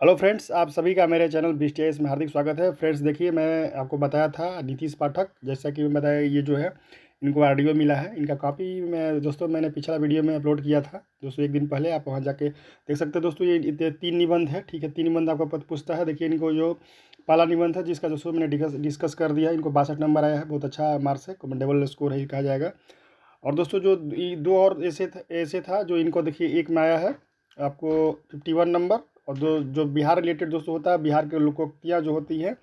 Hello friends, आप सभी का मेरे चैनल BTS में हार्दिक स्वागत है। फ्रेंड्स देखिए, मैं आपको बताया था नीतीश पाठक, जैसा कि मैं बताया ये जो है इनको आरडीओ मिला है। इनका कॉपी मैं दोस्तों मैंने पिछला वीडियो में अपलोड किया था दोस्तों, एक दिन पहले। आप वहां जाके देख सकते हैं दोस्तों। ये 3 निबंध है, ठीक है। 3 निबंध आपका पद पूछता है। देखिए, इनको जो पहला निबंध है जिसका दोस्तों मैंने डिस्कस कर दिया, इनको 62 नंबर आया है। बहुत अच्छा मार्क्स है, कमेंडेबल स्कोर है कहा जाएगा। और दोस्तों जो दो और ऐसे था जो इनको देखिए, एक में आया है आपको 51 नंबर। और जो जो बिहार रिलेटेड दोस्तों होता है, बिहार के लोकोक्तियाँ जो होती हैं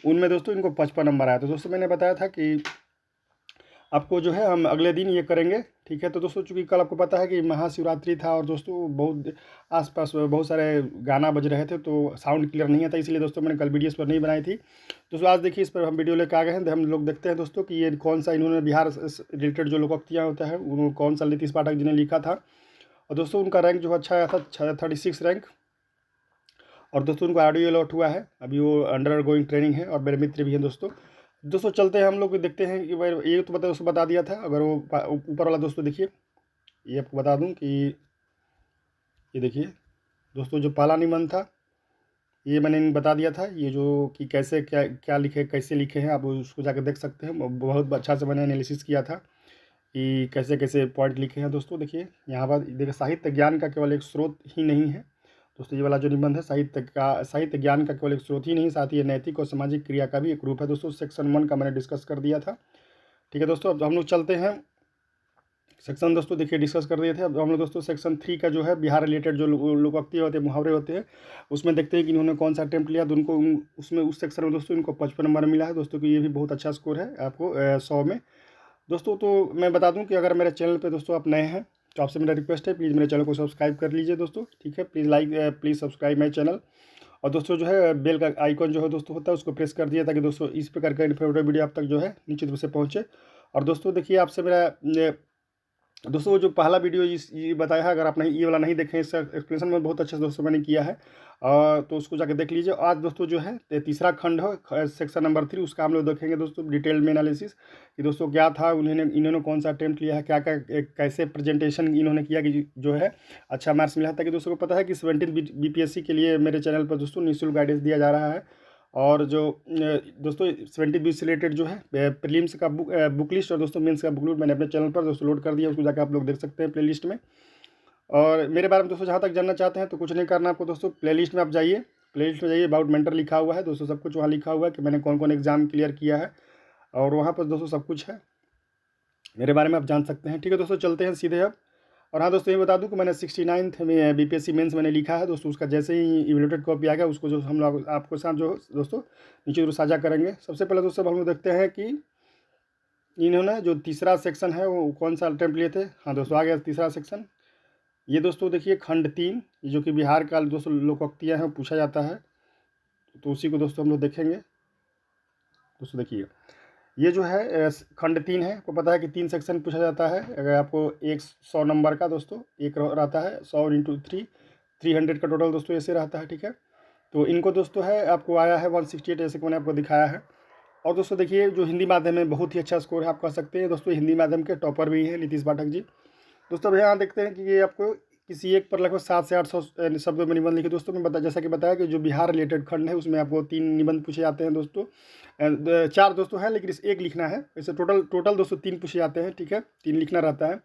उनमें दोस्तों इनको 55 नंबर आया। तो दोस्तों मैंने बताया था कि आपको जो है हम अगले दिन ये करेंगे, ठीक है। तो दोस्तों चूंकि कल आपको पता है कि महाशिवरात्रि था और दोस्तों बहुत आसपास बहुत सारे गाना बज रहे थे, तो साउंड क्लियर नहीं आता, इसलिए दोस्तों मैंने कल वीडियोस पर नहीं बनाई थी। दोस्तों आज देखिए, इस पर हम वीडियो लेकर आ गए हैं। तो हम लोग देखते हैं दोस्तों कि ये कौन सा इन्होंने बिहार रिलेटेड जो लोकोक्तियाँ होता है उन्होंने कौन सा नीतीश पाठक जी ने लिखा था। और दोस्तों उनका रैंक जो अच्छा आया था 36 रैंक। और दोस्तों उनको ऑडियो अलॉट हुआ है, अभी वो अंडर गोइंग ट्रेनिंग है और मेरे मित्र भी हैं दोस्तों। दोस्तों चलते हैं हम लोग, देखते हैं कि भाई ये तो उसको बता दिया था। अगर वो ऊपर वाला दोस्तों देखिए, ये आपको बता दूं कि ये देखिए दोस्तों, जो पहला निबंध था ये मैंने इनको बता दिया था। ये जो कि कैसे क्या क्या लिखे, कैसे लिखे हैं, आप उसको जाकर देख सकते हैं। बहुत अच्छा से मैंने एनालिसिस किया था कि कैसे कैसे पॉइंट लिखे हैं दोस्तों। देखिए यहाँ पर देखिए, साहित्य ज्ञान का केवल एक स्रोत ही नहीं है दोस्तों। ये वाला जो निबंध है साहित्य ज्ञान का केवल एक स्रोत ही नहीं, साथ ही ये नैतिक और सामाजिक क्रिया का भी एक रूप है दोस्तों। सेक्शन 1 का मैंने डिस्कस कर दिया था, ठीक है दोस्तों। अब हम लोग चलते हैं सेक्शन दोस्तों, देखिए डिस्कस कर दिए थे। अब हम लोग दोस्तों सेक्शन 3 का जो है बिहार रिलेटेड जो लोकोक्ति होते हैं, मुहावरे होते हैं, उसमें देखते हैं कि इन्होंने कौन सा अटेम्प्ट लिया। तो उनको उसमें उस सेक्शन में दोस्तों इनको 55 नंबर मिला है दोस्तों, कि ये भी बहुत अच्छा स्कोर है आपको 100 में दोस्तों। तो मैं बता दूं कि अगर मेरे चैनल पे दोस्तों आप नए हैं तो आपसे मेरा रिक्वेस्ट है, प्लीज़ मेरे चैनल को सब्सक्राइब कर लीजिए दोस्तों, ठीक है। Please subscribe my channel. और दोस्तों जो है बेल का आइकॉन जो है दोस्तों होता है, उसको प्रेस कर दिया ताकि दोस्तों इस प्रकार का इन्फॉर्मेटिव वीडियो आप तक जो है निश्चित रूप से पहुँचे। और दोस्तों देखिए, आपसे मेरा दोस्तों वो जो पहला वीडियो ये बताया है, अगर आप नहीं ये वाला नहीं देखें, इसका एक्सप्लेनेशन में बहुत अच्छे से दोस्तों मैंने किया है, तो उसको जाके देख लीजिए। आज दोस्तों जो है तीसरा खंड है सेक्शन नंबर 3, उसका हम लोग देखेंगे दोस्तों डिटेल में एनालिसिस कि दोस्तों क्या था, इन्होंने कौन सा अटेम्प्ट लिया है, क्या क्या कैसे प्रेजेंटेशन इन्होंने किया कि जो है अच्छा मार्क्स मिला। ताकि दोस्तों को पता है कि 17 BPSC के लिए मेरे चैनल पर दोस्तों निःशुल्क गाइडेंस दिया जा रहा है। और जो दोस्तों 70 से रिलेटेड जो है प्रीलिम्स का बुक लिस्ट और दोस्तों मेंस का बुक लिस्ट मैंने अपने चैनल पर दोस्तों लोड कर दिया, उसको जाकर आप लोग देख सकते हैं प्ले लिस्ट में। और मेरे बारे में दोस्तों जहाँ तक जानना चाहते हैं तो कुछ नहीं करना आपको दोस्तों, प्ले लिस्ट में आप जाइए, प्ले लिस्ट में जाइए, अबाउट मेंटर लिखा हुआ है दोस्तों, सब कुछ वहाँ लिखा हुआ है कि मैंने कौन कौन एग्जाम क्लियर किया है, और वहाँ पर दोस्तों सब कुछ है मेरे बारे में, आप जान सकते हैं, ठीक है दोस्तों। चलते हैं सीधे अब। और हाँ दोस्तों, ये बता दूं कि मैंने 69th में BPSC मेंस मैंने लिखा है दोस्तों, उसका जैसे ही इवेलुएटेड कॉपी आ गया उसको जो हम लोग आपको साथ जो दोस्तों नीचे जरूर साझा करेंगे। सबसे पहले दोस्तों हम लोग देखते हैं कि इन्होंने जो तीसरा सेक्शन है वो कौन सा अटेम्प्ट लिए थे। हाँ दोस्तों, आ गया तीसरा सेक्शन। ये दोस्तों देखिए खंड 3, जो कि बिहार का दोस्तों लोकोक्तियाँ हैं, पूछा जाता है, तो उसी को दोस्तों हम लोग देखेंगे दोस्तों। देखिए ये जो है खंड 3 है, आपको पता है कि 3 सेक्शन पूछा जाता है। अगर आपको 100 नंबर का दोस्तों एक रहता है, 100 × 3 300 का टोटल दोस्तों ऐसे रहता है, ठीक है। तो इनको दोस्तों है आपको आया है 168, ऐसे को मैंने आपको दिखाया है। और दोस्तों देखिए, जो हिंदी माध्यम में बहुत ही अच्छा स्कोर है, आप कह सकते हैं दोस्तों, हिंदी माध्यम के टॉपर भी हैं नीतीश पाठक जी दोस्तों। अब यहाँ देखते हैं कि ये आपको किसी एक पर लगभग 700 से 800 शब्द में निबंध लिखे दोस्तों। मैं जैसा कि बताया कि जो बिहार रिलेटेड खंड है उसमें आपको 3 निबंध पूछे जाते हैं दोस्तों। 4 दोस्तों हैं, लेकिन इस एक लिखना है, वैसे टोटल दोस्तों 3 पूछे जाते हैं, ठीक है, 3 लिखना रहता है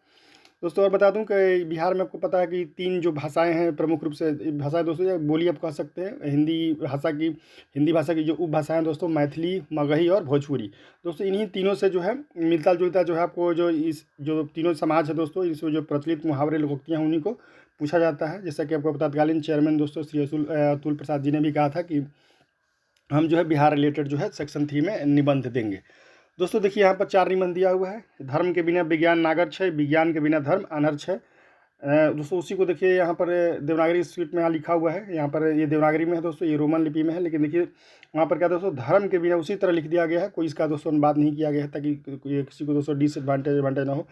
दोस्तों। और बता दूं कि बिहार में आपको पता है कि 3 जो भाषाएं हैं, प्रमुख रूप से भाषाएं दोस्तों, या बोली आप कह सकते हैं, हिंदी भाषा की जो उपभाषाएं दोस्तों, मैथिली, मगही और भोजपुरी दोस्तों। इन्हीं तीनों से जो है मिलता जुलता जो है आपको जो इस जो तीनों समाज है दोस्तों, इसमें जो प्रचलित मुहावरे लोकोक्तियाँ हैं उन्हीं को पूछा जाता है। जैसा कि आपको तत्कालीन चेयरमैन दोस्तों श्री अतुल प्रसाद जी ने भी कहा था कि हम जो है बिहार रिलेटेड जो है सेक्शन 3 में निबंध देंगे दोस्तों। देखिए यहाँ पर 4 निबंध दिया हुआ है। धर्म के बिना विज्ञान नागर छय, विज्ञान के बिना धर्म अनर छय दोस्तों। उसी को देखिए यहाँ पर देवनागरी स्क्रिप्ट में यहाँ लिखा हुआ है, यहाँ पर ये देवनागरी में है दोस्तों, ये रोमन लिपि में है, लेकिन देखिए वहाँ पर क्या दोस्तों, धर्म के बिना उसी तरह लिख दिया गया है, कोई इसका दोस्तों अनुवाद नहीं किया गया है ताकि ये किसी को दोस्तों डिसएडवांटेज ना हो।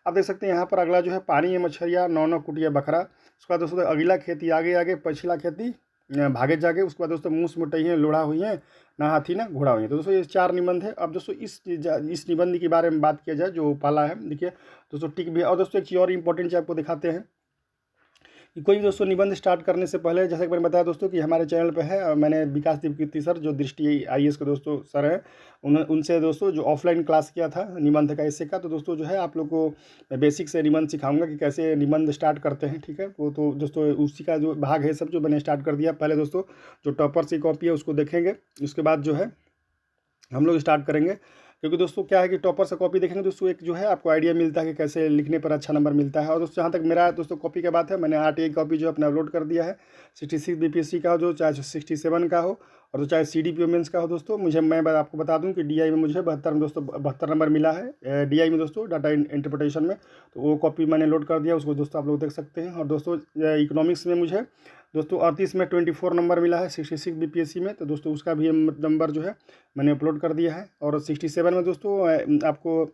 आप देख सकते हैं यहाँ पर अगला जो है, पानी है मछरिया, नौ नौ कुटिया बकरा। उसके बाद दोस्तों अगला खेती आगे आगे, पछिला खेती भागे जागे। उसके बाद दोस्तों मूस मुटई है, लोढ़ा हुई है, ना हाथी ना घोड़ा हुई है। तो दोस्तों ये 4 निबंध है। अब दोस्तों इस निबंध के बारे में बात किया जाए जो पाला है, देखिए दोस्तों टिक भी। और दोस्तों एक चीज़ और इम्पोर्टेंट चीज़ आपको दिखाते हैं, कोई भी दोस्तों निबंध स्टार्ट करने से पहले, जैसे कि मैंने बताया दोस्तों कि हमारे चैनल पे है, मैंने विकास दीपकीर्ति सर जो दृष्टि आईएएस के दोस्तों सर हैं, उनसे दोस्तों जो ऑफलाइन क्लास किया था निबंध का ऐसे का, तो दोस्तों जो है आप लोग को मैं बेसिक से निबंध सिखाऊंगा कि कैसे निबंध स्टार्ट करते हैं, ठीक है। वो तो दोस्तों उसी का जो भाग है सब जो मैंने स्टार्ट कर दिया। पहले दोस्तों जो टॉपर्स की कॉपी है उसको देखेंगे, उसके बाद जो है हम लोग स्टार्ट करेंगे। क्योंकि दोस्तों क्या है कि टॉपर से कॉपी देखेंगे दोस्तों एक जो है आपको आइडिया मिलता है कि कैसे लिखने पर अच्छा नंबर मिलता है। और दोस्तों जहाँ तक मेरा दोस्तों कॉपी का बात है, मैंने आरटीआई कॉपी जो अपने अपलोड कर दिया है, 66 बीपीएससी का हो, जो चाहे 67 का हो और चाहे सीडीपी वुमेंस का हो दोस्तों। मैं आपको बता दूं कि डीआई में मुझे 72 में दोस्तों 72 नंबर मिला है डीआई में दोस्तों, डाटा इंटरप्रिटेशन में। तो वो कॉपी मैंने लोड कर दिया, उसको दोस्तों आप लोग देख सकते हैं। और दोस्तों इकोनॉमिक्स में मुझे दोस्तों 38 में 24 नंबर मिला है 66 बीपीएससी में, तो दोस्तों उसका भी नंबर जो है मैंने अपलोड कर दिया है। और 67 में दोस्तों आपको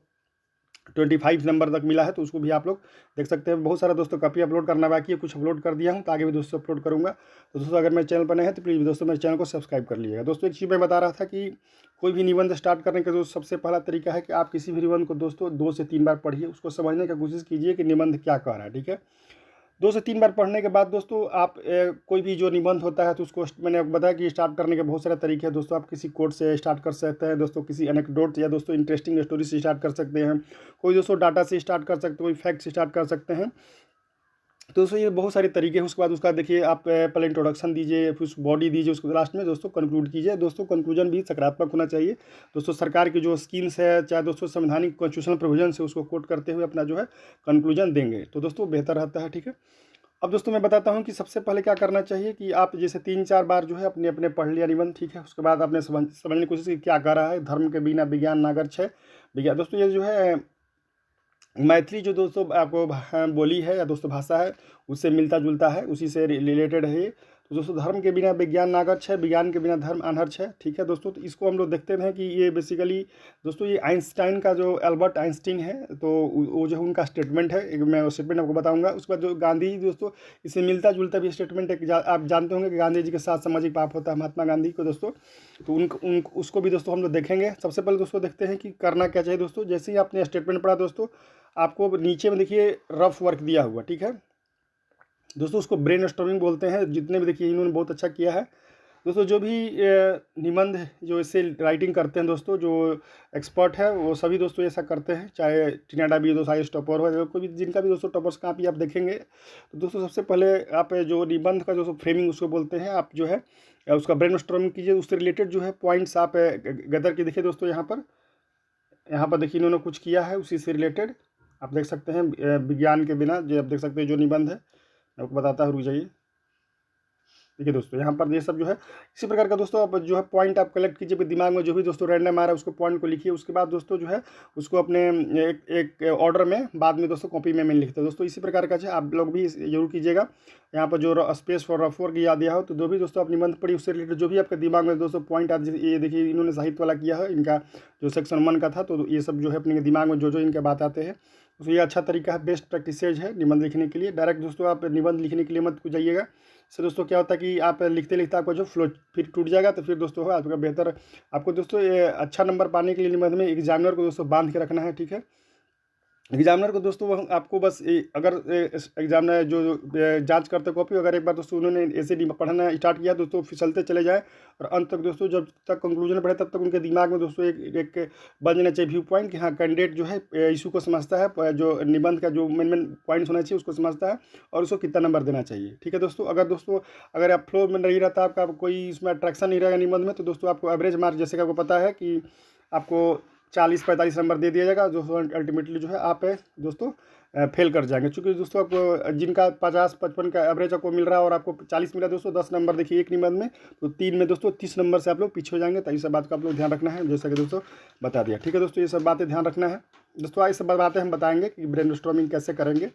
25 नंबर तक मिला है, तो उसको भी आप लोग देख सकते हैं। बहुत सारा दोस्तों कॉपी अपलोड करना बाकी है, कुछ अपलोड कर दिया हूँ, तो आगे भी दोस्तों अपलोड करूँगा। तो दोस्तों अगर मेरे चैनल पर नए हैं तो प्लीज़ दोस्तों मेरे चैनल को सब्सक्राइब कर लीजिएगा। दोस्तों एक चीज़ मैं बता रहा था कि कोई भी निबंध स्टार्ट करने का जो सबसे पहला तरीका है कि आप किसी भी निबंध को दोस्तों 2 से 3 बार पढ़िए, उसको समझने की कोशिश कीजिए कि निबंध क्या कह रहा है, ठीक है। 2 से 3 बार पढ़ने के बाद दोस्तों आप कोई भी जो निबंध होता है तो उसको मैंने आपको बताया कि स्टार्ट करने के बहुत सारे तरीके हैं दोस्तों। आप किसी कोट से स्टार्ट कर सकते हैं दोस्तों, किसी एनेक्डोट या दोस्तों इंटरेस्टिंग स्टोरी से स्टार्ट कर सकते हैं, कोई दोस्तों डाटा से स्टार्ट कर सकते हैं, कोई फैक्ट से स्टार्ट कर सकते हैं। तो दोस्तों ये बहुत सारे तरीके हैं। उसके बाद उसका देखिए आप पहले इंट्रोडक्शन दीजिए, फिर उस बॉडी दीजिए, उसको लास्ट में दोस्तों कंक्लूड कीजिए। दोस्तों कंक्लूजन भी सकारात्मक होना चाहिए। दोस्तों सरकार की जो स्कीम्स है, चाहे दोस्तों संवैधानिक कॉन्स्टिट्यूशनल प्रोविजन से उसको कोट करते हुए अपना जो है कंक्लूजन देंगे, तो दोस्तों बेहतर रहता है, ठीक है। अब दोस्तों मैं बताता हूँ कि सबसे पहले क्या करना चाहिए कि आप जैसे 3-4 बार जो है अपने अपने पढ़ लिया निबंध, ठीक है। उसके बाद आपने समझने की कोशिश की क्या कर रहा है। धर्म के बिना विज्ञान नागर छः विज्ञान, दोस्तों ये जो है मैथिली जो दोस्तों आपको बोली है या दोस्तों भाषा है, उससे मिलता जुलता है, उसी से रिलेटेड है ये। तो दोस्तों धर्म के बिना विज्ञान नागर छः, विज्ञान के बिना धर्म आन्हर छः, ठीक है दोस्तों। तो इसको हम लोग देखते हैं कि ये बेसिकली दोस्तों ये आइंस्टाइन का जो एल्बर्ट आइंस्टीन है, तो वो जो उनका स्टेटमेंट है, एक मैं वो स्टेटमेंट आपको बताऊंगा। उसके बाद जो गांधी जी दोस्तों इससे मिलता जुलता भी स्टेटमेंट है। आप जानते होंगे कि गांधी जी के साथ सामाजिक पाप होता है, महात्मा गांधी को दोस्तों। तो उसको भी दोस्तों हम लोग देखेंगे। सबसे पहले दोस्तों देखते हैं कि करना क्या चाहिए दोस्तों। जैसे ही आपने स्टेटमेंट पढ़ा दोस्तों, आपको नीचे में देखिए रफ वर्क दिया हुआ, ठीक है दोस्तों। उसको ब्रेन स्टॉर्मिंग बोलते हैं। जितने भी देखिए इन्होंने बहुत अच्छा किया है दोस्तों। जो भी निबंध जो इससे राइटिंग करते हैं दोस्तों, जो एक्सपर्ट है वो सभी दोस्तों ऐसा करते हैं, चाहे टिनाडा भी दोस्तों आईएएस टॉपर हो, कोई भी जिनका भी दोस्तों टॉपर्स का भी आप देखेंगे। तो दोस्तों सबसे पहले आप जो निबंध का जो फ्रेमिंग उसको बोलते हैं, आप जो है उसका ब्रेन स्टॉर्मिंग कीजिए। उससे रिलेटेड जो है पॉइंट्स आप गदर के देखिए दोस्तों। यहाँ पर देखिए इन्होंने कुछ किया है उसी से रिलेटेड, आप देख सकते हैं। विज्ञान के बिना जो आप देख सकते हैं जो निबंध है, मैं आपको बताता हूँ, रुक जाइए। देखिए दोस्तों यहाँ पर ये सब जो है इसी प्रकार का दोस्तों आप जो है पॉइंट आप कलेक्ट कीजिए अपने दिमाग में, जो भी दोस्तों रैंडम आ रहा है उसको पॉइंट को लिखिए। उसके बाद दोस्तों जो है उसको अपने एक ऑर्डर में बाद में दोस्तों कॉपी में लिखते हैं दोस्तों। इसी प्रकार का आप लोग भी जरूर कीजिएगा। यहाँ पर जो स्पेस फॉर रफ वर्क याद दिया हो, तो जो भी दोस्तों आप निबंध पढ़ी उससे रिलेटेड जो भी आपके दिमाग में दोस्तों पॉइंट आज ये देखिए इन्होंने साहित्य वाला किया है, इनका जो सेक्शन 1 का था। तो ये सब जो है अपने दिमाग में जो इनके बात आते हैं, तो ये अच्छा तरीका है, बेस्ट प्रैक्टिसेज है निबंध लिखने के लिए। डायरेक्ट दोस्तों आप निबंध लिखने के लिए मत जाइएगा। इससे दोस्तों क्या होता है कि आप लिखते लिखते आपका जो फ्लो फिर टूट जाएगा, तो फिर दोस्तों आपका बेहतर आपको दोस्तों अच्छा नंबर पाने के लिए निबंध में एग्जामिनर को दोस्तों बांध के रखना है, ठीक है। एग्जामिनर को दोस्तों आपको बस अगर एग्जामिनर जो जांच करते कॉपी, अगर एक बार दोस्तों उन्होंने ऐसे पढ़ना स्टार्ट किया दोस्तों, फिसलते चले जाए और अंत तक दोस्तों जब तक कंक्लूजन पढ़े तब तक उनके दिमाग में दोस्तों एक बन जाना चाहिए व्यू पॉइंट कि हाँ कैंडिडेट जो है इशू को समझता है, जो निबंध का जो मेन पॉइंट्स होना चाहिए उसको समझता है और उसको कितना नंबर देना चाहिए, ठीक है दोस्तों। अगर आप फ्लो में नहीं रहता, आपका कोई इसमें अट्रैक्शन नहीं रहेगा निबंध में, तो दोस्तों आपको एवरेज मार्क, जैसे कि आपको पता है कि आपको 40-45 नंबर दे दिया जाएगा, जो अल्टीमेटली जो है आप दोस्तों फेल कर जाएंगे। चूँकि दोस्तों आपको जिनका 50-55 का एवरेज आपको मिल रहा है और आपको 40 मिला दोस्तों, 10 नंबर देखिए एक निबंध में, तो 3 में दोस्तों 30 नंबर से आप लोग पीछे हो जाएंगे। तो इस सब बात का आप लोग ध्यान रखना है, जैसा कि दोस्तों बता दिया, ठीक है दोस्तों। ये सब बातें ध्यान रखना है दोस्तों। ये सब बातें हम बताएंगे कि ब्रेन स्टॉर्मिंग कैसे करेंगे,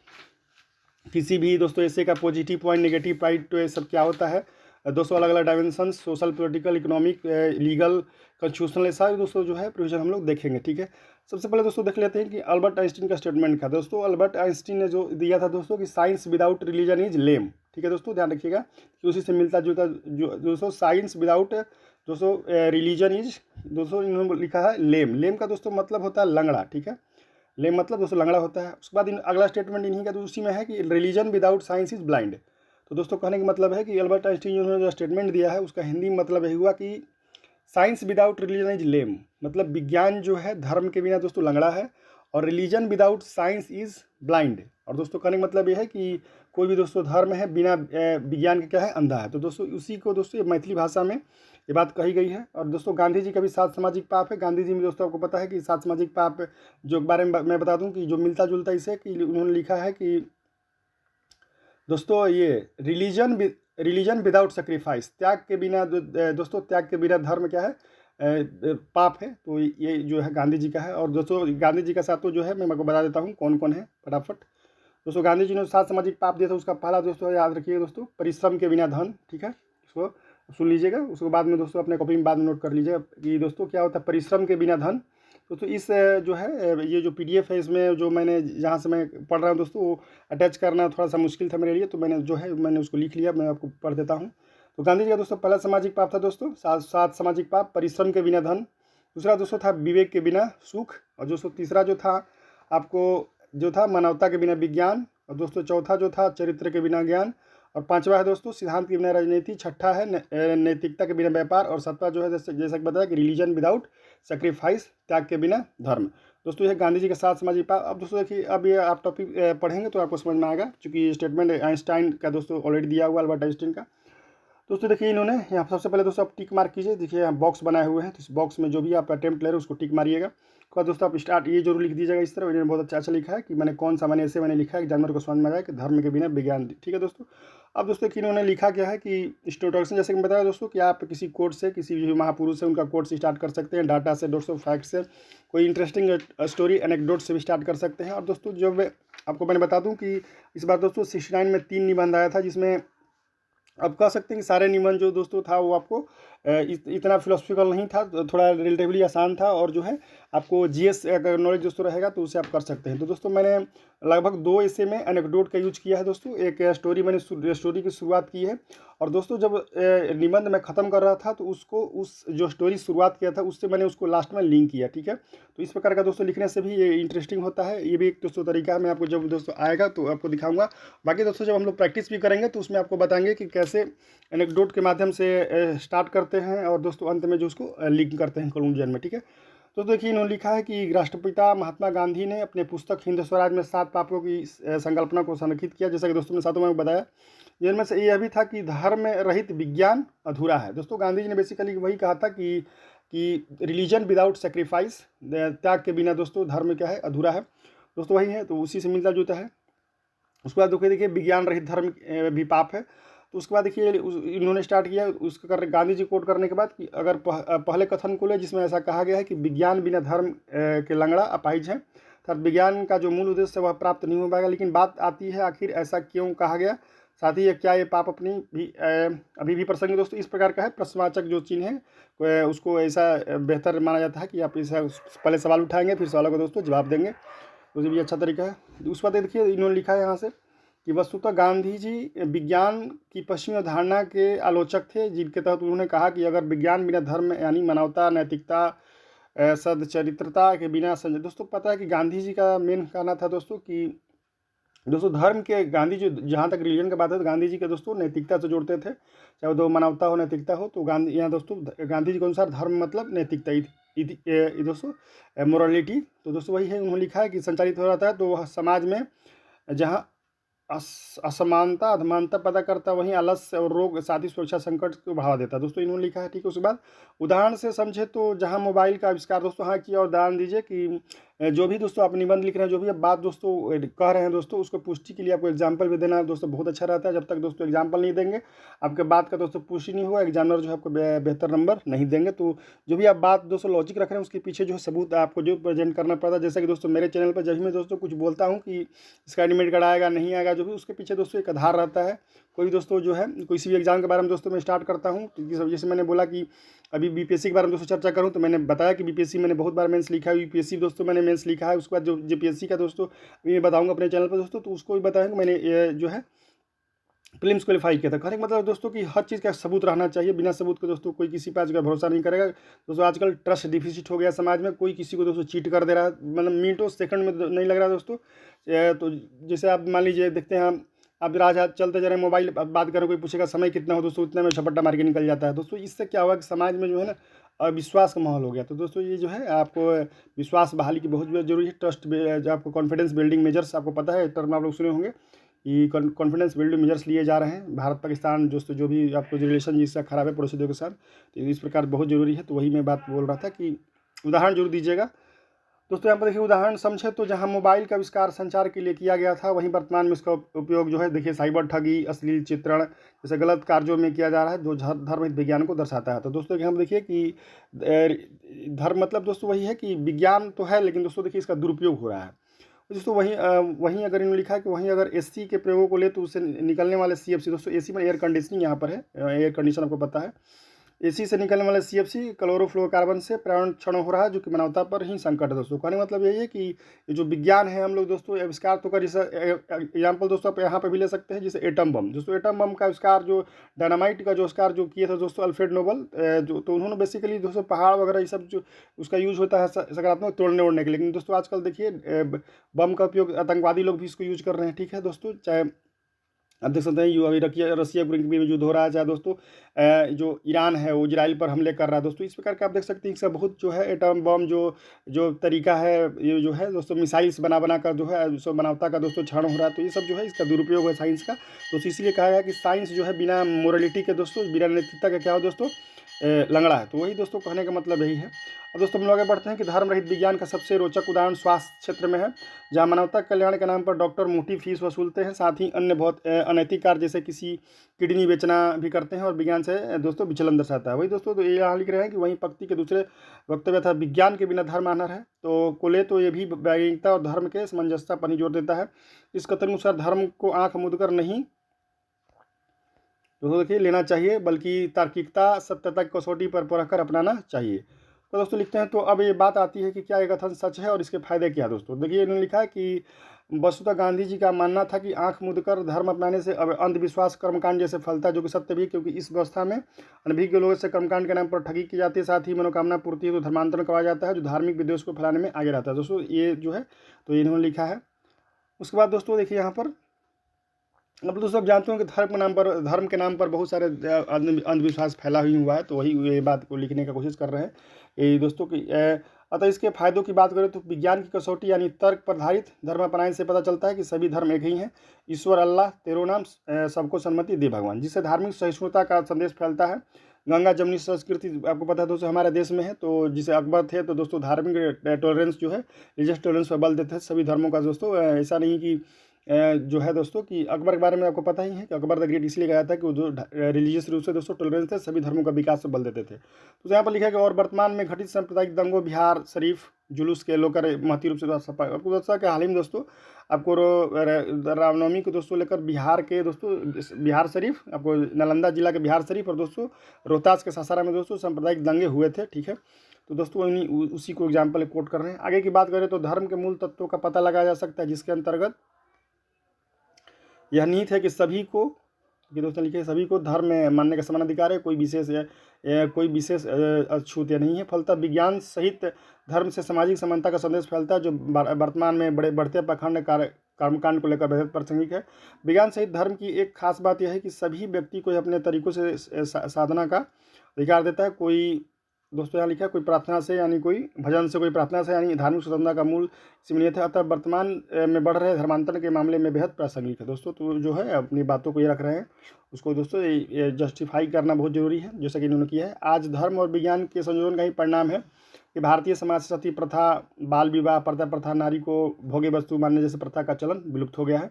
किसी भी दोस्तों ऐसे का पॉजिटिव पॉइंट, नेगेटिव पॉइंट, तो ये सब क्या होता है दोस्तों। अलग अलग dimension, social, political, economic, legal, constitutional, ये सारे दोस्तों जो है प्रोविजन हम लोग देखेंगे, ठीक है। सबसे पहले दोस्तों देख लेते हैं कि अल्बर्ट आइंस्टीन का स्टेटमेंट था दोस्तों। अल्बर्ट आइंस्टीन ने जो दिया था दोस्तों कि साइंस विदाउट रिलीजन इज लेम, ठीक है दोस्तों, ध्यान रखिएगा कि उसी से मिलता जुलता जो दोस्तों साइंस विदाउट दोस्तों रिलीजन इज दोस्तों इन्होंने लिखा है लेम। लेम का दोस्तों मतलब होता है लंगड़ा, ठीक है। लेम मतलब दोस्तों लंगड़ा होता है। उसके बाद अगला स्टेटमेंट इन्हीं का तो उसी में है कि religion without science is blind, तो दोस्तों कहने का मतलब है कि अल्बर्ट आइंस्टीन जिन्होंने जो स्टेटमेंट दिया है उसका हिंदी में मतलब यही हुआ कि साइंस विदाउट रिलीजन इज लेम, मतलब विज्ञान जो है धर्म के बिना दोस्तों लंगड़ा है, और religion without science is blind. और दोस्तों कहने का मतलब ये है कि कोई भी दोस्तों धर्म है बिना विज्ञान के क्या है, अंधा है। तो दोस्तों उसी को दोस्तों मैथिली भाषा में ये बात कही गई है। और दोस्तों गांधी जी का भी 7 सामाजिक पाप है। गांधी जी में दोस्तों आपको पता है कि 7 सामाजिक पाप जो बारे में मैं बता दूं कि जो मिलता जुलता इसे कि उन्होंने लिखा है कि दोस्तों ये रिलीजन विदाउट सेक्रीफाइस, त्याग के बिना दोस्तों त्याग के बिना धर्म क्या है, पाप है। तो ये जो है गांधी जी का है। और दोस्तों गांधी जी का साथ जो है मैं आपको बता देता हूँ कौन कौन है फटाफट। दोस्तों गांधी जी ने 7 सामाजिक पाप दिया था, उसका पहला दोस्तों याद रखिए दोस्तों, परिश्रम के बिना धन। ठीक है, इसको सुन लीजिएगा, उसके बाद में दोस्तों अपने कॉपी में बाद में नोट कर लीजिएगा कि दोस्तों क्या होता है परिश्रम के बिना धन। दोस्तों इस जो है ये जो PDF है इसमें जो मैंने जहाँ से मैं पढ़ रहा हूँ दोस्तों वो अटैच करना थोड़ा सा मुश्किल था मेरे लिए, तो मैंने जो है मैंने उसको लिख लिया, मैं आपको पढ़ देता हूँ। तो गांधी जी का दोस्तों पहला सामाजिक पाप था दोस्तों 7 सामाजिक पाप, परिश्रम के बिना धन। दूसरा दोस्तों था विवेक के बिना सुख। और दोस्तों तीसरा जो था आपको जो था मानवता के बिना विज्ञान। और दोस्तों चौथा जो था चरित्र के बिना ज्ञान। और पांचवा है दोस्तों सिद्धांत के बिना राजनीति। छठा है नैतिकता के बिना व्यापार। और सातवां जो है जैसा कि बताया कि रिलीजन विदाउट सेक्रीफाइस, त्याग के बिना धर्म। दोस्तों ये गांधी जी के 7 सामाजिक पाप। अब दोस्तों देखिए अब ये आप टॉपिक पढ़ेंगे तो आपको समझ में आएगा, क्योंकि ये स्टेटमेंट आइंस्टाइन का दोस्तों ऑलरेडी दिया हुआ, अल्बर्ट आइंस्टीन का। दोस्तों देखिए इन्होंने यहाँ सबसे पहले दोस्तों आप टिक मार्क कीजिए, देखिए यहाँ बॉक्स बनाए हुए हैं, तो इस बॉक्स में जो भी आप अटेम्प्ट ले रहे हो उसको टिक मारिएगा। उसके बाद दोस्तों आप स्टार्ट ये जरूर लिख दीजिएगा इस तरह। इन्होंने बहुत अच्छा लिखा है कि मैंने कौन सा मैंने ऐसे मैंने लिखा है कि जानवर को समझ में आया कि धर्म के बिना विज्ञान। ठीक है दोस्तों। अब दोस्तों कि इन्होंने लिखा क्या है कि इंट्रोडक्शन, जैसे कि बताया दोस्तों कि आप किसी कोट से, किसी भी महापुरुष से उनका कोट से स्टार्ट कर सकते हैं, डाटा से दोस्तों, फैक्ट से, कोई इंटरेस्टिंग स्टोरी एनेक्डोट से भी स्टार्ट कर सकते हैं। और दोस्तों जो आपको मैंने बता दूं कि इस बार दोस्तों 69 में 3 निबंध आया था, जिसमें अब कह सकते हैं कि सारे निबंध जो दोस्तों था वो आपको इतना फिलोसफिकल नहीं था, थोड़ा रिलेटिवली आसान था। और जो है आपको GS अगर नॉलेज दोस्तों रहेगा तो उसे आप कर सकते हैं। तो दोस्तों मैंने लगभग 2 ऐसे में एनेक्डोट का यूज किया है दोस्तों। एक स्टोरी मैंने स्टोरी की शुरुआत की है, और दोस्तों जब निबंध मैं ख़त्म कर रहा था तो उसको उस जो स्टोरी शुरुआत किया था उससे मैंने उसको लास्ट में लिंक किया। ठीक है, तो इस प्रकार का दोस्तों लिखने से भी ये इंटरेस्टिंग होता है। ये भी एक दोस्तों तरीका है, मैं आपको जब दोस्तों आएगा तो आपको दिखाऊंगा। बाकी दोस्तों जब हम लोग प्रैक्टिस भी करेंगे तो उसमें आपको बताएंगे कि कैसे एनेक्डोट के माध्यम से स्टार्ट करते हैं और दोस्तों अंत में जो उसको लिंक करते हैं कंक्लूजन में। ठीक है, तो देखिए इन्होंने लिखा है कि राष्ट्रपिता महात्मा गांधी ने अपने पुस्तक हिंद स्वराज में 7 पापों की संकल्पना को संरेखित किया, जैसा कि दोस्तों ने सातों में बताया। जिनमें से यह भी था कि धर्म रहित विज्ञान अधूरा है। दोस्तों गांधी जी ने बेसिकली वही कहा था कि रिलीजन विदाउट सेक्रीफाइस, त्याग के बिना दोस्तों धर्म क्या है, अधूरा है। दोस्तों वही है, तो उसी से मिलता जुलता है। उसके बाद देखिए विज्ञान रहित धर्म भी पाप है। तो उसके बाद देखिए इन्होंने स्टार्ट किया उसका गांधी जी कोट करने के बाद कि अगर पहले कथन को ले जिसमें ऐसा कहा गया है कि विज्ञान बिना धर्म के लंगड़ा अपाहिज है, अर्थात विज्ञान का जो मूल उद्देश्य वह प्राप्त नहीं हो पाएगा। लेकिन बात आती है आखिर ऐसा क्यों कहा गया, साथ ही क्या ये पाप अपनी भी अभी भी प्रसंग दोस्तों इस प्रकार का है। प्रश्नवाचक जो चिन्ह है उसको ऐसा बेहतर माना जाता है कि आप इसे पहले सवाल उठाएंगे फिर सवालों का दोस्तों जवाब देंगे, तो ये भी अच्छा तरीका है। उस बात देखिए इन्होंने लिखा है यहाँ से कि वस्तुतः गांधी जी विज्ञान की पश्चिमी धारणा के आलोचक थे, जिनके तहत उन्होंने कहा कि अगर विज्ञान बिना धर्म यानी मानवता, नैतिकता, सदचरित्रता के बिना संजय। दोस्तों पता है कि गांधी जी का मेन कहना था दोस्तों कि दोस्तों धर्म के गांधी जी जहाँ तक रिलीजन की बात है तो गांधी जी के दोस्तों नैतिकता से जोड़ते थे, चाहे वो दो मानवता हो नैतिकता हो। तो गांधी यहाँ दोस्तों गांधी जी के अनुसार धर्म मतलब नैतिकता दोस्तों मोरालिटी। तो दोस्तों वही है, उन्होंने लिखा है कि संचालित हो जाता है तो वह समाज में जहाँ असमानता अधमानता पैदा करता, वहीं आलस्य और रोग साथी सुरक्षा संकट को बढ़ावा देता है। दोस्तों इन्होंने लिखा है। ठीक है, उसके बाद उदाहरण से समझे तो जहां मोबाइल का आविष्कार दोस्तों हाँ किया, और उदाहरण दीजिए कि जो भी दोस्तों आप निबंध लिख रहे हैं, जो भी आप बात दोस्तों कह रहे हैं दोस्तों, उसको पुष्टि के लिए आपको एग्जाम्पल भी देना दोस्तों बहुत अच्छा रहता है। जब तक दोस्तों एग्जाम्पल नहीं देंगे आपके बात का दोस्तों पुष्टि नहीं होगा, एग्जामिनर जो है आपको बेहतर नंबर नहीं देंगे। तो जो भी आप बात दोस्तों लॉजिक रख रहे हैं उसके पीछे जो है सबूत आपको जो प्रेजेंट करना पड़ता है। जैसे कि दोस्तों मेरे चैनल पर जब भी मैं दोस्तों कुछ बोलता हूँ कि इसका एडमिट कार्ड आएगा नहीं आएगा, जो भी उसके पीछे दोस्तों एक आधार रहता है। कोई दोस्तों जो है किसी भी एग्जाम के बारे में दोस्तों मैं स्टार्ट करता हूँ, जैसे मैंने बोला कि अभी BPSC के बारे में दोस्तों चर्चा करूँ तो मैंने बताया कि BPSC मैंने बहुत बार मेंस लिखा है, UPSC दोस्तों मैंने मेंस लिखा है। उसके बाद जो JPSC का दोस्तों मैं बताऊँगा अपने चैनल पर दोस्तों, तो उसको भी बताएंगे मैंने जो है प्रीलिम्स क्वालिफाई किया था। कहने का मतलब दोस्तों कि हर चीज़ का सबूत रहना चाहिए, बिना सबूत के दोस्तों कोई किसी पर आजकल भरोसा नहीं करेगा। दोस्तों आजकल ट्रस्ट डिफिसिट हो गया समाज में, कोई किसी को दोस्तों चीट कर दे रहा है, मतलब मिनटों सेकंड में नहीं लग रहा दोस्तों। तो जैसे आप मान लीजिए देखते हैं अब राज चलते जा रहे हैं, मोबाइल बात करें, कोई पूछेगा समय कितना हो दोस्तों, उतने में झपट्टा मार के निकल जाता है दोस्तों। इससे क्या हुआ कि समाज में जो है ना विश्वास का माहौल हो गया। तो दोस्तों ये जो है आपको विश्वास बहाली की बहुत जरूरी है। ट्रस्ट जो आपको कॉन्फिडेंस बिल्डिंग मेजर्स आपको पता है, टर्म आप लोग सुने होंगे, कि कॉन्फिडेंस बिल्डिंग मेजर्स लिए जा रहे हैं भारत पाकिस्तान दोस्तों, जो भी आपको रिलेशन जिसका खराब है पड़ोसी देशों के साथ, तो इस प्रकार बहुत ज़रूरी है। तो वही मैं बात बोल रहा था कि उदाहरण जरूर दीजिएगा दोस्तों। यहाँ पर देखिए उदाहरण समझे तो जहाँ मोबाइल का आविष्कार संचार के लिए किया गया था, वहीं वर्तमान में इसका उपयोग जो है देखिए साइबर ठगी, अश्लील चित्रण जैसे गलत कार्यों में किया जा रहा है, जो धर्म विज्ञान को दर्शाता है। तो दोस्तों हम देखिए कि धर्म मतलब दोस्तों वही है कि विज्ञान तो है, लेकिन दोस्तों देखिए इसका दुरुपयोग हो रहा है दोस्तों। वहीं अगर इन्होंने लिखा है कि वहीं अगर एसी के प्रयोगों को ले तो उससे निकलने वाले सीएफसी दोस्तों, एसी में एयर कंडीशनिंग यहाँ पर है, एयर कंडीशन आपको पता है, एसी से निकलने वाले सीएफसी क्लोरोफ्लोरोकार्बन से पर्यावरण क्षरण हो रहा है, जो कि मानवता पर ही संकट है दोस्तों। कहने मतलब यही है कि ये जो विज्ञान है हम लोग दोस्तों आविष्कार तो कर, जैसे एग्जाम्पल दोस्तों आप यहाँ पे भी ले सकते हैं, जैसे एटम बम दोस्तों। एटम बम का आविष्कार जो डायनामाइट का जो आविष्कार जो किए थे दोस्तों अल्फ्रेड नोबल, जो तो उन्होंने बेसिकली दोस्तों पहाड़ वगैरह ये सब जो उसका यूज होता है सकारात्मक तोड़ने ओड़ने के लिए। लेकिन दोस्तों आजकल देखिए बम का उपयोग आतंकवादी लोग भी इसको यूज कर रहे हैं, ठीक है दोस्तों। चाहे आप देख सकते हैं अभी रसिया यूक्रेन में युद्ध हो रहा है, चाहे दोस्तों जो ईरान है वो इजराइल पर हमले कर रहा है दोस्तों। इस प्रकार के आप देख सकते हैं इसका बहुत जो है एटम बम जो जो तरीका है, ये जो है दोस्तों मिसाइल्स बना कर जो है सो मानवता का दोस्तों क्षरण हो रहा है। तो ये सब जो है इसका दुरुपयोग है साइंस का। तो इसीलिए कहा गया कि साइंस जो है बिना मोरलिटी के दोस्तों, बिना नैतिकता के क्या हो दोस्तों, लंगड़ा है। तो वही दोस्तों कहने का मतलब यही है। अब दोस्तों हम लोग आगे बढ़ते हैं कि धर्म रहित विज्ञान का सबसे रोचक उदाहरण स्वास्थ्य क्षेत्र में है, जहां मानवता कल्याण के नाम पर डॉक्टर मोटी फीस वसूलते हैं, साथ ही अन्य बहुत अनैतिक कार्य जैसे किसी किडनी बेचना भी करते हैं, और विज्ञान से दोस्तों विचलन दर्शाता है। वही दोस्तों तो ये यहाँ लिख रहे हैं कि वहीं पंक्ति के दूसरे वक्तव्य था, विज्ञान के बिना धर्म आनर है। तो कोले तो ये भी वैज्ञानिकता और धर्म के सामंजस्यता पर ही जोर देता है। इस कथन अनुसार धर्म को आंख मूंद कर नहीं दोस्तों देखिए लेना चाहिए, बल्कि तार्किकता सत्यता की कसौटी पर परखकर अपनाना चाहिए। तो दोस्तों लिखते हैं, तो अब ये बात आती है कि क्या ये कथन सच है और इसके फायदे क्या दोस्तों। देखिए इन्होंने लिखा है कि वस्तुतः गांधी जी का मानना था कि आंख मूंद कर धर्म अपनाने से अंधविश्वास कर्मकांड जैसे फलता है, जो कि सत्य भी, क्योंकि इस व्यवस्था में अनभिज्ञ लोगों से कर्मकांड के नाम पर ठगी की जाती है, साथ ही मनोकामना पूर्ति है तो धर्मांतरण करवाया जाता है, जो धार्मिक विद्वेष को फैलाने में आगे रहता है दोस्तों। ये जो है तो इन्होंने लिखा है। उसके बाद दोस्तों देखिए यहाँ पर अब दोस्तों आप जानते हो कि धर्म के नाम पर बहुत सारे अंधविश्वास फैला ही हुआ है। तो वही ये बात को लिखने का कोशिश कर रहे हैं ये दोस्तों की। अतः इसके फायदों की बात करें तो विज्ञान की कसौटी यानी तर्क पर आधारित धर्म अपनाने से पता चलता है कि सभी धर्म एक ही हैं, ईश्वर अल्लाह तेरो नाम सबको सम्मति दे भगवान, जिससे धार्मिक सहिष्णुता का संदेश फैलता है। गंगा जमुनी संस्कृति आपको पता है दोस्तों हमारे देश में है, तो जिसे अकबर थे तो दोस्तों धार्मिक टॉलरेंस जो है, रिलीजियस टॉलरेंस पर बल देते हैं सभी धर्मों का दोस्तों। ऐसा नहीं कि जो है दोस्तों कि अकबर के बारे में आपको पता ही है कि अकबर द ग्रेट इसलिए गया था कि वो जो रिलीजियस रूप से दोस्तों टॉलरेंस थे, सभी धर्मों का विकास पर बल देते थे। तो यहाँ पर लिखा है कि और वर्तमान में घटित सांप्रदायिक दंगों, बिहार शरीफ जुलूस के लोग महती रूप से आपको दोस्तों कि हाल ही में दोस्तों आपको रामनवमी को दोस्तों लेकर बिहार के दोस्तों बिहार शरीफ, आपको नालंदा जिला के बिहार शरीफ और दोस्तों रोहतास के सासाराम में दोस्तों सांप्रदायिक दंगे हुए थे, ठीक है। तो दोस्तों उसी को एग्जाम्पल कोट कर रहे हैं। आगे की बात करें तो धर्म के मूल तत्वों का पता लगाया जा सकता है, जिसके अंतर्गत यह नीति है कि सभी को, कि दोस्तों लिखे सभी को धर्म में मानने का समान अधिकार है, कोई विशेष अछूत नहीं है। फलतः विज्ञान सहित धर्म से सामाजिक समानता का संदेश फैलता है, जो वर्तमान में बढ़ते पाखंड कर्मकांड को लेकर बेहद प्रासंगिक है। विज्ञान सहित धर्म की एक खास बात यह है कि सभी व्यक्ति को अपने तरीकों से साधना का अधिकार देता है। कोई दोस्तों यहाँ लिखा है कोई प्रार्थना से यानी कोई भजन से, कोई प्रार्थना से यानी धार्मिक स्वतंत्रता का मूल सिमनियत है। अतः वर्तमान में बढ़ रहे धर्मांतरण के मामले में बेहद प्रासंगिक है दोस्तों। तो जो है अपनी बातों को ये रख रहे हैं, उसको दोस्तों जस्टिफाई करना बहुत जरूरी है, जैसा कि इन्होंने किया है। आज धर्म और विज्ञान के संयोजन का ही परिणाम है कि भारतीय समाज से सती प्रथा, बाल विवाह, पर्दा प्रथा, नारी को भोग्य वस्तु मानने जैसे प्रथा का चलन विलुप्त हो गया है।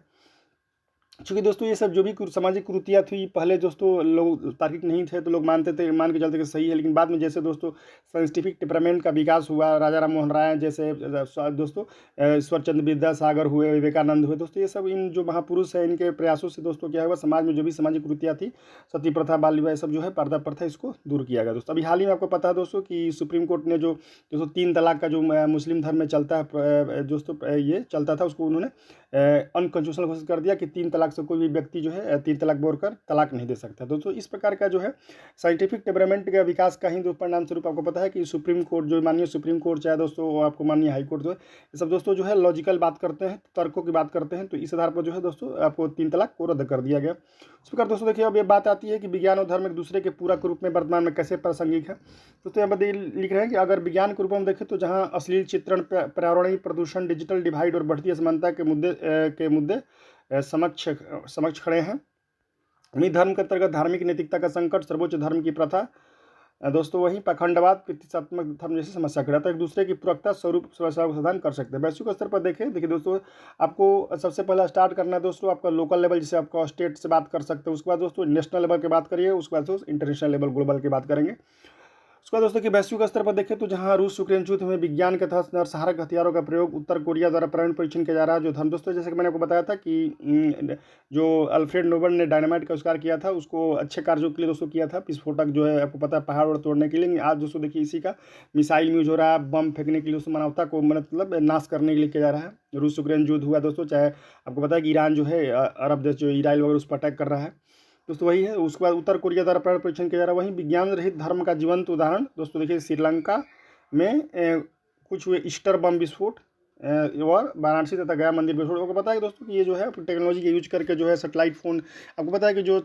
चूँकि दोस्तों ये सब जो भी सामाजिक कुरीतियाँ थी पहले दोस्तों लोग तार्किक नहीं थे तो लोग मानते थे, मान के चलते कि सही है, लेकिन बाद में जैसे दोस्तों साइंटिफिक टेम्परामेंट का विकास हुआ, राजा राम मोहन राय जैसे दोस्तों ईश्वर चंद्र विद्यासागर हुए, विवेकानंद हुए दोस्तों, ये सब इन जो महापुरुष हैं इनके प्रयासों से दोस्तों क्या हुआ, समाज में जो भी सामाजिक कुरीतियाँ थी, सती प्रथा, बाल विवाह, सब जो है पर्दा प्रथा, इसको दूर किया गया दोस्तों। अभी हाल ही में आपको पता है दोस्तों कि सुप्रीम कोर्ट ने जो दोस्तों 3 तलाक का जो मुस्लिम धर्म में चलता है दोस्तों ये चलता था, उसको उन्होंने अनकॉन्स्टिट्यूशनल घोषित कर दिया कि 3 तलाक से कोई भी व्यक्ति जो है 3 तलाक बोलकर तलाक नहीं दे सकता। दोस्तों इस प्रकार का जो है साइंटिफिक डेवलपमेंट का विकास का ही परिणाम स्वरूप आपको पता है कि सुप्रीम कोर्ट जो माननीय सुप्रीम कोर्ट चाहे दोस्तों आपको माननीय हाई कोर्ट जो है ये सब दोस्तों जो है लॉजिकल बात करते हैं, तर्कों की बात करते हैं, तो इस आधार पर जो है दोस्तों आपको 3 तलाक को रद्द कर दिया गया। इस प्रकार दोस्तों देखिए अब ये बात आती है कि विज्ञान और धर्म एक दूसरे के पूरक रूप में वर्तमान में कैसे प्रासंगिक है। दोस्तों यहाँ पर लिख रहे हैं कि अगर विज्ञान के रूप में देखें तो जहाँ अश्लील चित्रण, पर्यावरणीय प्रदूषण, डिजिटल डिवाइड और बढ़ती असमानता के मुद्दे समक्ष खड़े हैं, वहीं धर्म के अंतर्गत धार्मिक नैतिकता का संकट, सर्वोच्च धर्म की प्रथा, दोस्तों वहीं पाखंडवाद, प्रतीकात्मक धर्म जैसी समस्या खड़ा तो एक दूसरे की पूरकता स्वरूप समस्या का समाधान कर सकते हैं। वैश्विक स्तर पर देखिए दोस्तों आपको सबसे पहला स्टार्ट करना है दोस्तों आपका लोकल लेवल, जिसे आपको स्टेट से बात कर सकते हैं, उसके बाद दोस्तों नेशनल लेवल की बात करिए, उसके बाद दोस्तों इंटरनेशनल लेवल ग्लोबल की बात करेंगे। उसके बाद दोस्तों कि वैश्विक स्तर पर देखें तो जहां रूस यूक्रेन युद्ध में विज्ञान के तहत नरसंहारक हथियारों का प्रयोग उत्तर कोरिया द्वारा परमाणु परीक्षण किया जा रहा है, जो धर्म दोस्तों जैसे कि मैंने आपको बताया था कि जो अल्फ्रेड नोबल ने डायनामाइट का आविष्कार किया था उसको अच्छे कार्यों के लिए दोस्तों किया था, विस्फोटक जो है आपको पता है पहाड़ और तोड़ने के लिए। आज दोस्तों देखिए इसी का मिसाइल यूज हो रहा है, बम फेंकने के लिए दोस्तों मानवता को मतलब नाश करने के लिए किया जा रहा है। रूस यूक्रेन युद्ध हुआ दोस्तों, चाहे आपको पता है कि ईरान जो है अरब देश जो इसराइल वगैरह उस पर अटैक कर रहा है दोस्तों वही है। उसके बाद उत्तर कोरिया द्वारा परमाणु परीक्षण किया जा रहा है। वहीं विज्ञान रहित धर्म का जीवंत उदाहरण दोस्तों देखिए श्रीलंका में कुछ हुए ईस्टर बम विस्फोट और वाराणसी तथा गया मंदिर विस्फोट। आपको पता है कि दोस्तों कि ये जो है टेक्नोलॉजी के यूज करके जो है सेटेलाइट फ़ोन, आपको पता है कि जो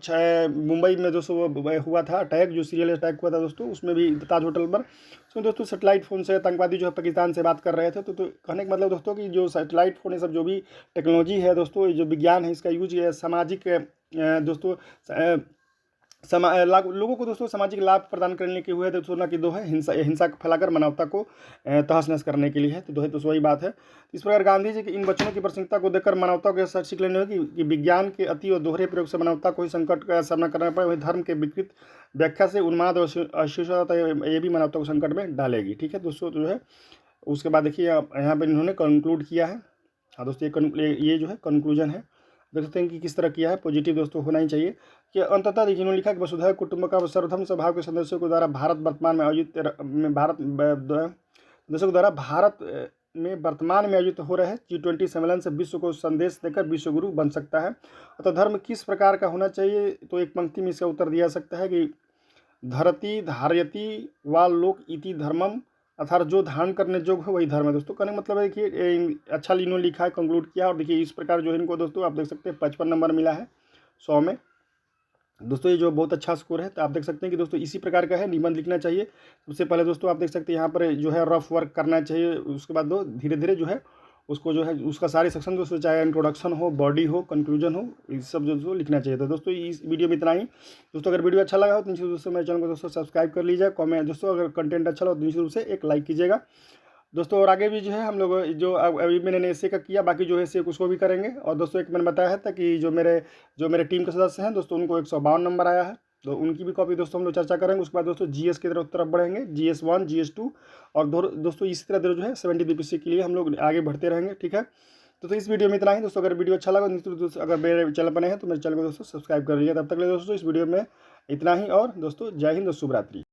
मुंबई में दोस्तों हुआ था अटैक, जो सीरियल अटैक हुआ था दोस्तों उसमें भी ताज होटल पर, उसमें दोस्तों सेटेलाइट फ़ोन से आतंकवादी जो है पाकिस्तान से बात कर रहे थे। तो कहने का मतलब दोस्तों कि जो सेटेलाइट फ़ोन ये सब जो भी टेक्नोलॉजी है दोस्तों, जो विज्ञान है इसका यूज सामाजिक दोस्तों लोगों को दोस्तों सामाजिक लाभ प्रदान करने के हुए दोस्तों ना कि दो है हिंसा फैलाकर मानवता को तहस नहस करने के लिए है, तो दोस्तों वही बात है। इस प्रकार गांधी जी के इन वचनों की प्रासंगिकता को देखकर मानवता को यह सीख लेनी होगी कि विज्ञान के अति और दोहरे प्रयोग से मानवता को ही संकट का सामना करना पड़े, वही धर्म के विकृत व्याख्या से उन्माद और अशिष्टता ये भी मानवता को संकट में डालेगी। ठीक है दोस्तों जो है उसके बाद देखिए यहाँ पर इन्होंने कंक्लूड किया है। हाँ दोस्तों ये जो है कंक्लूजन है, देख सकते हैं कि किस तरह किया है, पॉजिटिव दोस्तों होना ही चाहिए। कि अंततः देखिए इन्होंने लिखा कि वसुधैव कुटुंबकम सर्वधर्म स्वभाव के सदस्यों के द्वारा भारत वर्तमान में आयोजित हो रहे G20 सम्मेलन से विश्व को संदेश देकर विश्व गुरु बन सकता है। अतः धर्म किस प्रकार का होना चाहिए, तो एक पंक्ति में इसका उत्तर दिया सकता है कि धरती धारयति व लोक इति धर्मम, अर्थात जो धारण करने योग्य है वही धर्म है। दोस्तों कहने का मतलब है कि अच्छा इन्होंने लिखा है, कंक्लूड किया। और देखिए इस प्रकार जो है इनको दोस्तों आप देख सकते हैं 55 नंबर मिला है 100 में दोस्तों, ये जो बहुत अच्छा स्कोर है। तो आप देख सकते हैं कि दोस्तों इसी प्रकार का है, निबंध लिखना चाहिए। सबसे पहले दोस्तों आप देख सकते हैं यहाँ पर जो है रफ वर्क करना चाहिए, उसके बाद दो धीरे धीरे जो है उसको जो है उसका सारे सेक्शन दोस्तों चाहे इंट्रोडक्शन हो, बॉडी हो, कंक्लूजन हो, ये सब दोस्तों लिखना चाहिए। तो दोस्तों इस वीडियो में इतना ही दोस्तों। अगर वीडियो अच्छा लगा हो तो निश्चित रूप से मेरे चैनल को दोस्तों सब्सक्राइब कर लीजिए। कमेंट दोस्तों अगर कंटेंट अच्छा लगा तो निश्चित रूप से एक लाइक कीजिएगा दोस्तों। और आगे भी जो है हम लोग जो अभी मैंने एसए का किया, बाकी जो है एसए उसको भी करेंगे। और दोस्तों एक मैंने बताया था कि जो मेरे टीम के सदस्य हैं दोस्तों उनको 152 नंबर आया है, तो उनकी भी कॉपी दोस्तों हम लोग चर्चा करेंगे। उसके बाद दोस्तों जीएस की तरफ बढ़ेंगे, GS 1 GS 2 और दोस्तों इसी तरह जो है 70 BPC के लिए हम लोग आगे बढ़ते रहेंगे। ठीक है तो इस वीडियो में इतना ही दोस्तों। अगर वीडियो अच्छा लगा दोस्तों, अगर मेरे चैनल पर नए हैं तो मेरे चैनल को दोस्तों सब्सक्राइब कर लीजिए। तब तक ले दोस्तों इस वीडियो में इतना ही, और दोस्तों जय हिंद, शुभ रात्रि।